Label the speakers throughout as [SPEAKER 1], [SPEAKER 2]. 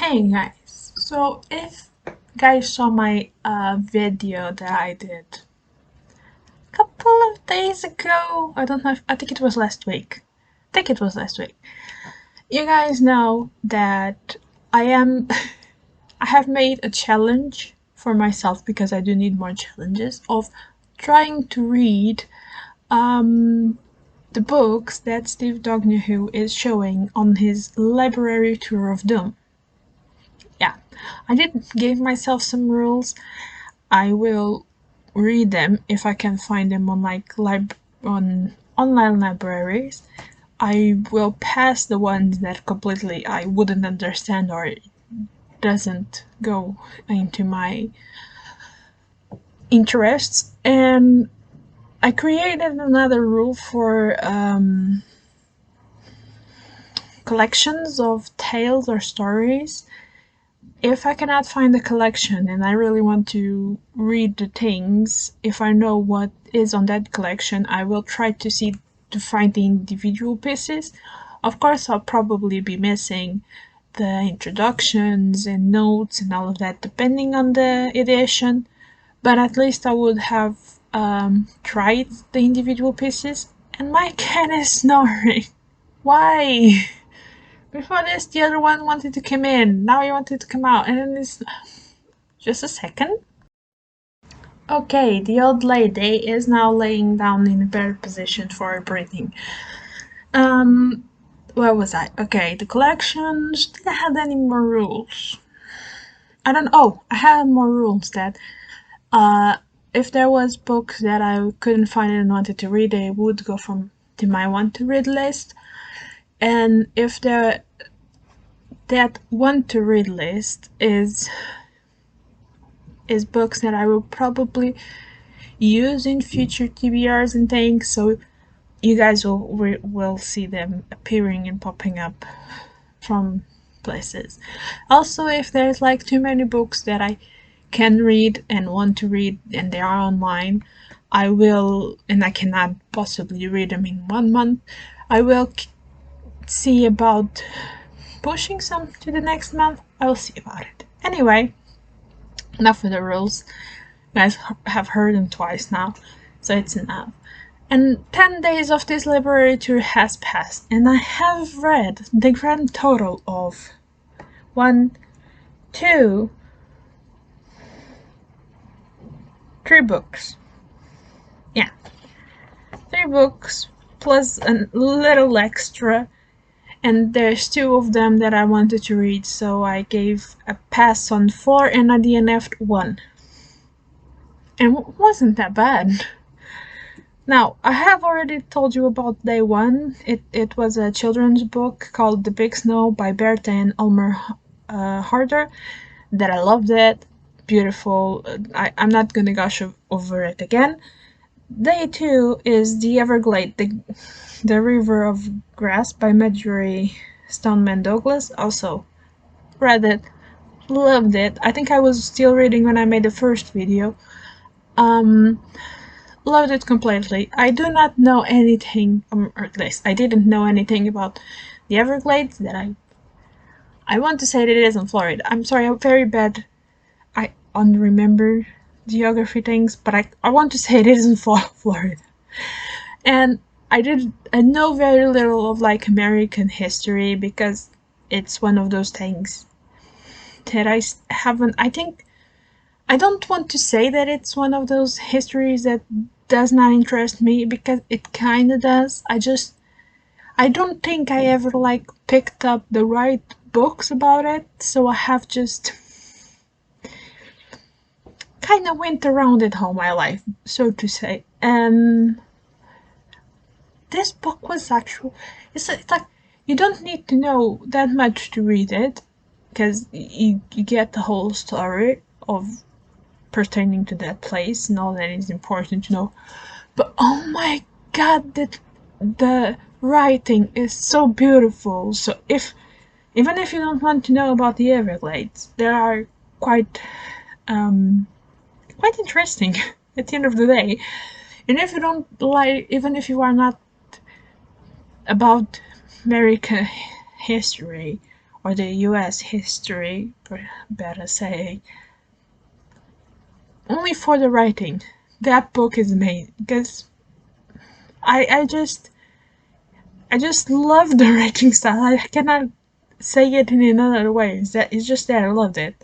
[SPEAKER 1] Hey guys, so if you guys saw my video that I did a couple of days ago, I don't know if, I think it was last week. You guys know that I am I have made a challenge for myself because I do need more challenges of trying to read um the books that Steve Dognehu is showing on his library tour of doom. Yeah, I did give myself some rules. I will read them if I can find them on on online libraries. I will pass the ones that completely I wouldn't understand or doesn't go into my interests. And I created another rule for collections of tales or stories. If I cannot find the collection and I really want to read the things, if I know what is on that collection, I will try to find the individual pieces. Of course, I'll probably be missing the introductions and notes and all of that depending on the edition, but at least I would have tried the individual pieces. And my cat is snoring. Why? Before this, the other one wanted to come in. Now he wanted to come out. And then this. Just a second. Okay, the old lady is now laying down in a better position for breathing. Where was I? Okay, the collections. Did I have any more rules? I don't. Oh, I had more rules that if there was books that I couldn't find and wanted to read, they would go from to my want to read list. And if that want to read list is books that I will probably use in future TBRs and things, so you guys will see them appearing and popping up from places. Also, if there's like too many books that I can read and want to read and they are online, I will, and I cannot possibly read them in 1 month, I will see about pushing some to the next month. I will see about it. Anyway, enough of the rules. You guys have heard them twice now, so it's enough. And 10 days of this library tour has passed, and I have read the grand total of 1, 2, 3 books. Yeah, 3 books plus a little extra, and there's 2 of them that I wanted to read, so I gave a pass on 4 and I DNF'd 1. And it wasn't that bad. Now, I have already told you about day 1. It was a children's book called The Big Snow by Bertha and Elmer Harder that I loved it. Beautiful. I'm not gonna gush over it again. Day 2 is The Everglade, the River of Grass by Marjorie Stoneman Douglas. Also read it, loved it. I think I was still reading when I made the first video. Loved it completely. I do not know anything, or at least I didn't know anything about the Everglades that I want to say that it is in Florida. I'm sorry, I'm very bad. I unremember geography things, but I want to say it is in Florida. And I know very little of like American history because it's one of those things that I haven't. I don't want to say that it's one of those histories that does not interest me because it kind of does. I don't think I ever like picked up the right books about it, so I have just kind of went around it all my life, so to say. And this book was actually, it's like you don't need to know that much to read it because you get the whole story of pertaining to that place and all that is important to know. But oh my god, the writing is so beautiful. So even if you don't want to know about the Everglades, they are quite interesting at the end of the day. And if you don't like, even if you are not about American history or the US history, better say, only for the writing. That book is amazing because I I just love the writing style. I cannot say it in another way. It's just that I loved it.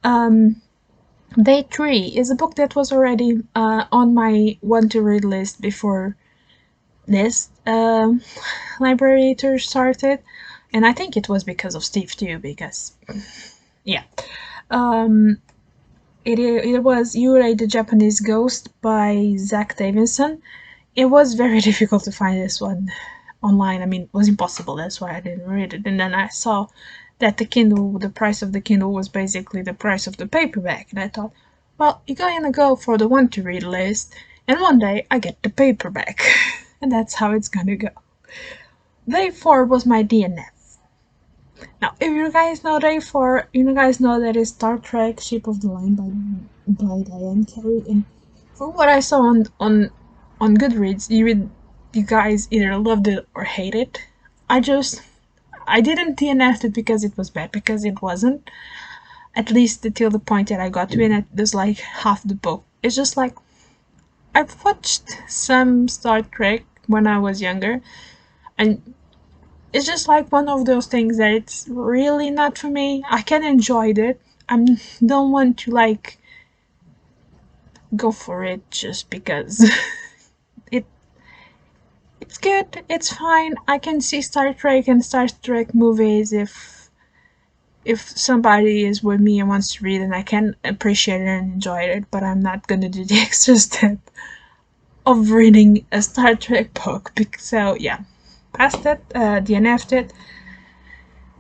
[SPEAKER 1] Um, Day 3 is a book that was already on my want to read list before this library tour started, and I think it was because of Steve too. Because yeah, um, it was Yurei the Japanese Ghost by Zach Davidson. It was very difficult to find this one online. I mean, it was impossible. That's why I didn't read it. And then I saw that the price of the Kindle was basically the price of the paperback, and I thought, well, you're gonna go for the want to read list, and one day I get the paperback, and that's how it's gonna go. Day 4 was my DNF. Now, if you guys know Day 4, you guys know that is Star Trek Ship of the Line by Diane Carey, and from what I saw on Goodreads, you guys either loved it or hate it. I didn't DNF it because it was bad, because it wasn't. At least until the point that I got to, and it was like half the book. It's just like, I've watched some Star Trek when I was younger, and it's just like one of those things that it's really not for me. I can enjoy it. I don't want to like go for it just because it it's good. It's fine. I can see Star Trek and Star Trek movies if somebody is with me and wants to read, and I can appreciate it and enjoy it, but I'm not gonna do the extra step of reading a Star Trek book. So yeah, passed it, DNF'd it.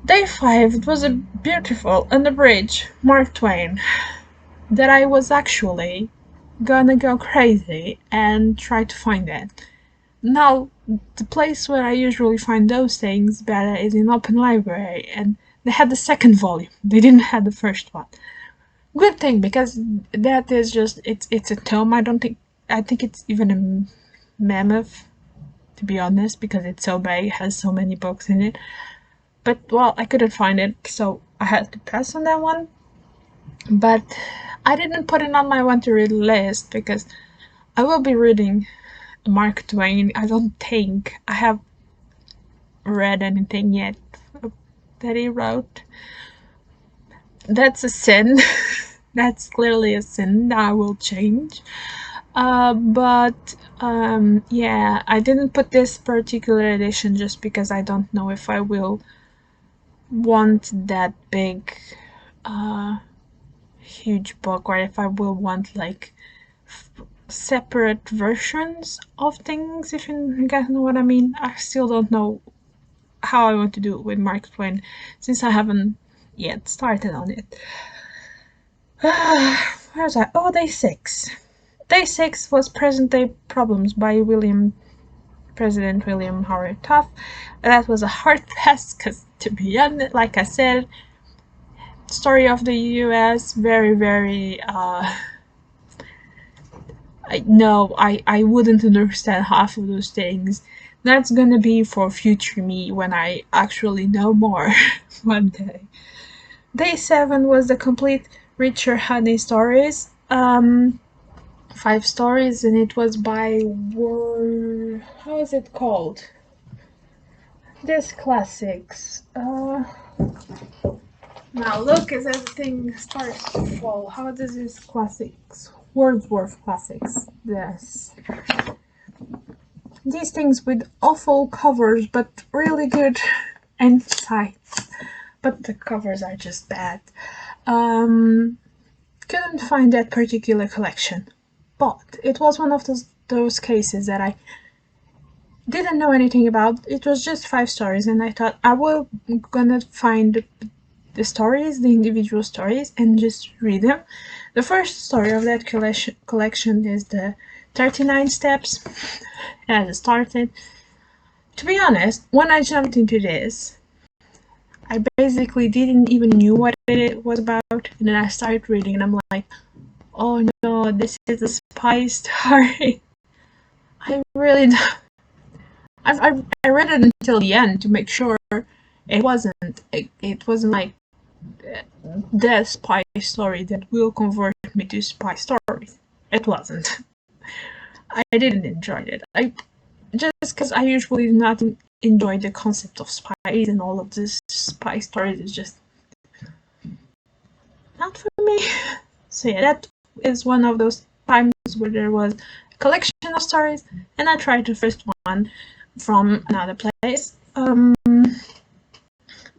[SPEAKER 1] Day 5, it was a beautiful unabridged Mark Twain that I was actually gonna go crazy and try to find it. Now, the place where I usually find those things better is in Open Library, and they had the second volume. They didn't have the first one. Good thing, because that is just it's a tome. I think it's even a mammoth, to be honest, because it's so big, it has so many books in it. But well, I couldn't find it, so I had to pass on that one. But I didn't put it on my want to read list because I will be reading Mark Twain. I don't think I have read anything yet that he wrote. That's a sin. That's clearly a sin that I will change. But yeah, I didn't put this particular edition just because I don't know if I will want that big, huge book, or if I will want like separate versions of things, if you guys know what I mean. I still don't know how I want to do it with Mark Twain, since I haven't yet started on it. Where was I? Oh, Day 6. Day 6 was Present Day Problems by President William Howard Taft. That was a hard pass because, to be honest, like I said, story of the US, very, I wouldn't understand half of those things. That's gonna be for future me when I actually know more one day. Day 7 was the complete Richard Honey stories. 5 stories, and it was by how is it called? This classics. Now look as everything starts to fall. How does this classics? Wordsworth classics. Yes. These things with awful covers, but really good insights. But the covers are just bad. Couldn't find that particular collection. But it was one of those cases that I didn't know anything about. It was just 5 stories, and I thought I will gonna find the stories, the individual stories, and just read them. The first story of that collection is the 39 Steps, and I started. To be honest, when I jumped into this, I basically didn't even knew what it was about, and then I started reading, and I'm like, oh no, this is a spy story. I really don't. I read it until the end to make sure It wasn't like the spy story that will convert me to spy stories. It wasn't. I didn't enjoy it. I just because I usually do not enjoy the concept of spies and all of this spy stories is just not for me. So yeah, that is one of those times where there was a collection of stories, and I tried the first one from another place.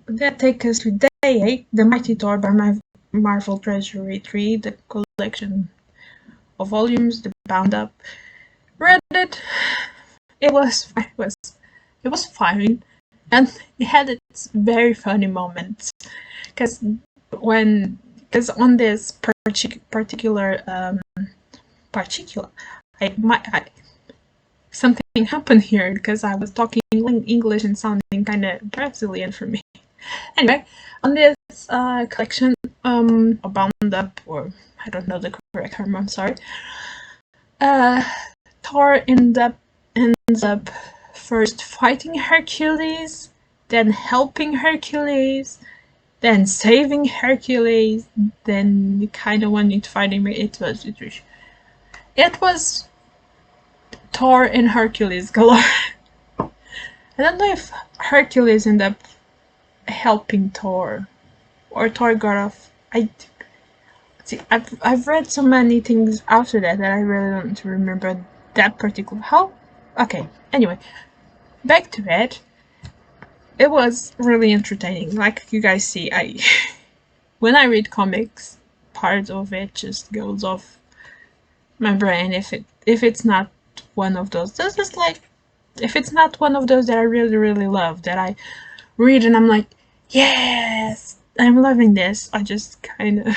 [SPEAKER 1] That takes us to day 8, The Mighty Thor by my Marvel Treasury 3, the collection of volumes, the bound up. Read it. It was fine, and it had its very funny moments. Because on this particular something happened here because I was talking English and sounding kind of Brazilian for me. Anyway, on this collection, bound up, or I don't know the correct term, I'm sorry. Thor ends up first fighting Hercules, then helping Hercules, then saving Hercules, then kind of wanting to fight him. It was Thor and Hercules galore. I don't know if Hercules ended up helping Thor, or Thor got off. I've read so many things after that I really don't remember that particular how. Okay, anyway, back to it. It was really entertaining. Like you guys see, when I read comics, part of it just goes off my brain if it's not one of those. This is like if it's not one of those that I really really love, that I read and I'm like, yes, I'm loving this. I just kind of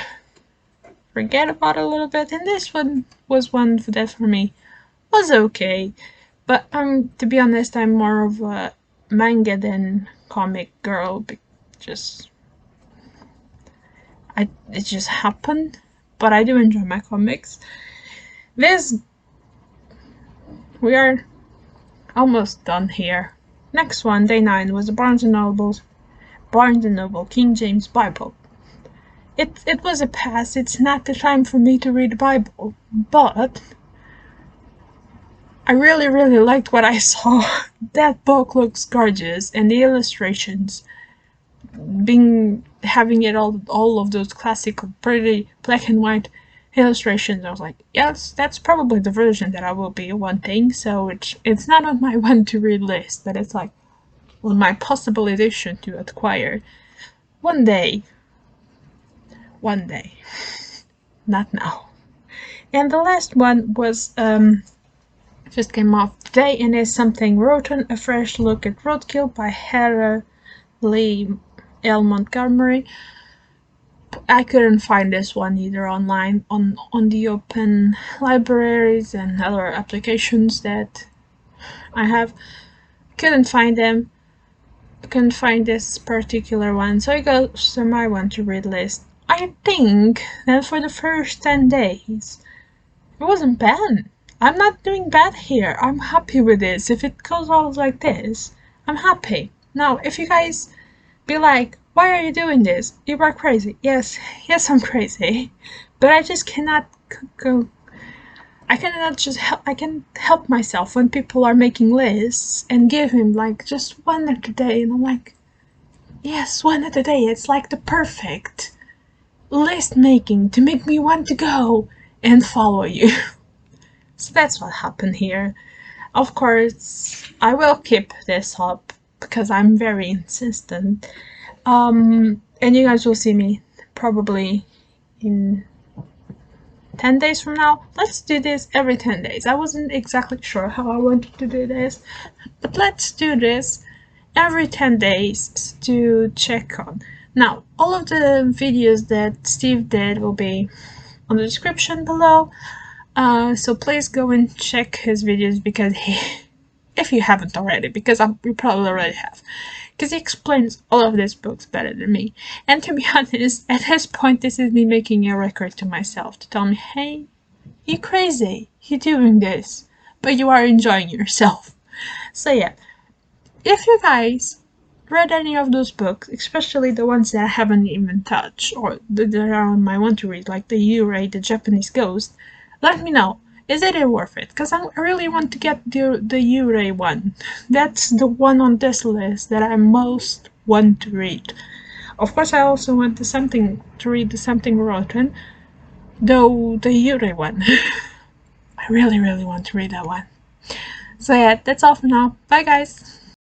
[SPEAKER 1] forget about it a little bit, and this one was one that for me was okay. But to be honest, I'm more of a manga than comic girl. It just happened. But I do enjoy my comics. We are almost done here. Next one, day 9, was the Barnes & Noble King James Bible. It was a pass. It's not the time for me to read the Bible, but I really really liked what I saw. That book looks gorgeous, and the illustrations, having it all of those classic pretty black and white illustrations, I was like, yes, that's probably the version that I will be wanting. So it's not on my want to read list, but it's like on my possible edition to acquire one day. Not now. And the last one was just came off today, and is Something Rotten, a fresh look at roadkill by Hera Lee L. Montgomery. I couldn't find this one either online on the open libraries and other applications that I have. Couldn't find them. Couldn't find this particular one, so it goes to my want to read list. I think that for the first 10 days, it wasn't bad. I'm not doing bad here. I'm happy with this. If it goes on like this, I'm happy. Now, if you guys be like, why are you doing this? You are crazy. Yes, I'm crazy. But I just cannot go. I can help myself when people are making lists and give him like just one a day, and I'm like, yes, one a day. It's like the perfect list making to make me want to go and follow you. So that's what happened here. Of course, I will keep this up because I'm very insistent. And you guys will see me probably in 10 days from now. Let's do this every 10 days. I wasn't exactly sure how I wanted to do this, but let's do this every 10 days to check on. Now, all of the videos that Steve did will be on the description below. So please go and check his videos, because if you haven't already, because you probably already have, because he explains all of these books better than me. And to be honest, at this point, this is me making a record to myself to tell me, hey, you're crazy, you're doing this, but you are enjoying yourself. So yeah, if you guys read any of those books, especially the ones that I haven't even touched or that are on my want to read, like the Yurei, the Japanese Ghost, let me know. Is it worth it? Because I really want to get the Yurei one. That's the one on this list that I most want to read. Of course, I also want to read the Something Rotten, though the Yurei one. I really, really want to read that one. So yeah, that's all for now. Bye guys!